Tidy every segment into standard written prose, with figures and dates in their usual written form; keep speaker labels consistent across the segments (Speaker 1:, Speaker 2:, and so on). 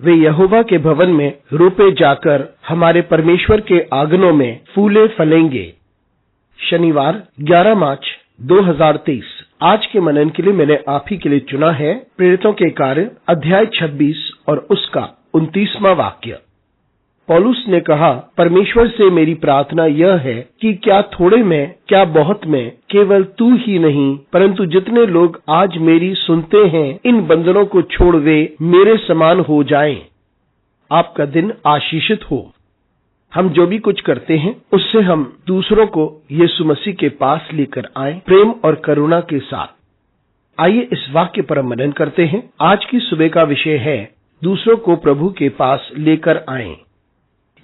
Speaker 1: वे यहोवा के भवन में रोपे जाकर हमारे परमेश्वर के आंगनों में फूले फलेंगे। शनिवार 11 मार्च 2023। आज के मनन के लिए मैंने आप ही के लिए चुना है प्रेरितों के कार्य अध्याय 26 और उसका 29वां वाक्य। पौलुस ने कहा, परमेश्वर से मेरी प्रार्थना यह है कि क्या थोड़े में क्या बहुत में केवल तू ही नहीं परंतु जितने लोग आज मेरी सुनते हैं इन बंधनों को छोड़ वे मेरे समान हो जाएं। आपका दिन आशीषित हो। हम जो भी कुछ करते हैं उससे हम दूसरों को यीशु मसीह के पास लेकर आए प्रेम और करुणा के साथ। आइए इस वाक्य पर मनन करते हैं। आज की सुबह का विषय है दूसरों को प्रभु के पास लेकर आए।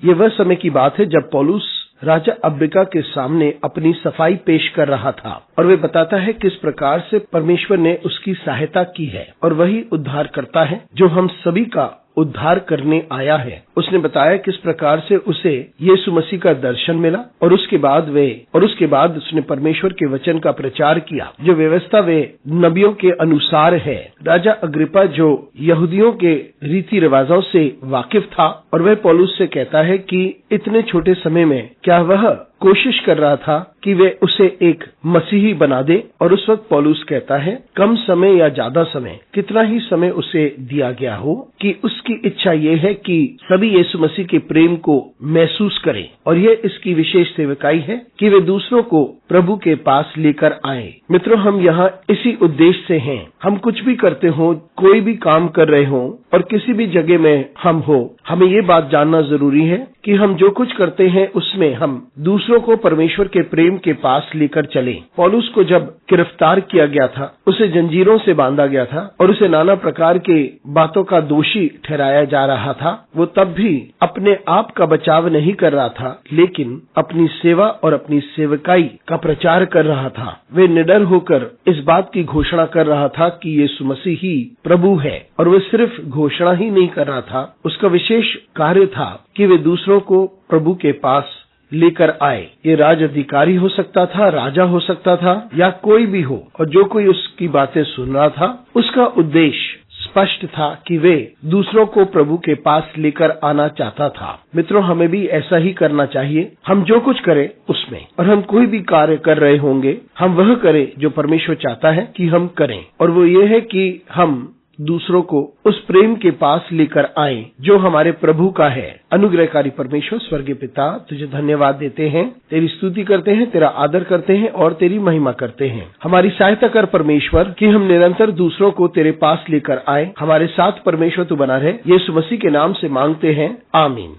Speaker 1: ये वह समय की बात है जब पौलुस राजा अग्रिप्पा के सामने अपनी सफाई पेश कर रहा था और वे बताता है किस प्रकार से परमेश्वर ने उसकी सहायता की है और वही उद्धार करता है जो हम सभी का उद्धार करने आया है। उसने बताया किस प्रकार से उसे यीशु मसीह का दर्शन मिला और उसके बाद उसने परमेश्वर के वचन का प्रचार किया जो व्यवस्था वे नबियों के अनुसार है। राजा अग्रिप्पा जो यहूदियों के रीति रिवाजों से वाकिफ था और वह पौलुस से कहता है कि इतने छोटे समय में क्या वह कोशिश कर रहा था कि वे उसे एक मसीही बना दे। और उस वक्त पौलुस कहता है कम समय या ज्यादा समय कितना ही समय उसे दिया गया हो कि उसकी इच्छा ये है कि सभी यीशु मसीह के प्रेम को महसूस करें और यह इसकी विशेष सेवकाई है कि वे दूसरों को प्रभु के पास लेकर आए। मित्रों, हम यहाँ इसी उद्देश्य से हैं। हम कुछ भी करते हो, कोई भी काम कर रहे हो और किसी भी जगह में हम हो, हमें ये बात जानना जरूरी है कि हम जो कुछ करते हैं उसमें हम दूसरों को परमेश्वर के प्रेम के पास लेकर चले। पौलुस को जब गिरफ्तार किया गया था, उसे जंजीरों से बांधा गया था और उसे नाना प्रकार के बातों का दोषी ठहराया जा रहा था। वो तब भी अपने आप का बचाव नहीं कर रहा था लेकिन अपनी सेवा और अपनी सेवकाई का प्रचार कर रहा था। वे निडर होकर इस बात की घोषणा कर रहा था कि यीशु मसीह ही प्रभु है। और वो सिर्फ घोषणा ही नहीं कर रहा था, उसका विशेष कार्य था कि वे दूसरों को प्रभु के पास लेकर आए। ये राज अधिकारी हो सकता था, राजा हो सकता था या कोई भी हो, और जो कोई उसकी बातें सुन रहा था उसका उद्देश्य स्पष्ट था कि वे दूसरों को प्रभु के पास लेकर आना चाहता था। मित्रों, हमें भी ऐसा ही करना चाहिए। हम जो कुछ करें उसमें और हम कोई भी कार्य कर रहे होंगे, हम वह करें जो परमेश्वर चाहता है कि हम करें, और वो ये है कि हम दूसरों को उस प्रेम के पास लेकर आए जो हमारे प्रभु का है। अनुग्रहकारी परमेश्वर स्वर्गीय पिता, तुझे धन्यवाद देते हैं, तेरी स्तुति करते हैं, तेरा आदर करते हैं और तेरी महिमा करते हैं। हमारी सहायता कर परमेश्वर कि हम निरंतर दूसरों को तेरे पास लेकर आए। हमारे साथ परमेश्वर तू बना रहे। यीशु मसीह के नाम से मांगते हैं, आमीन।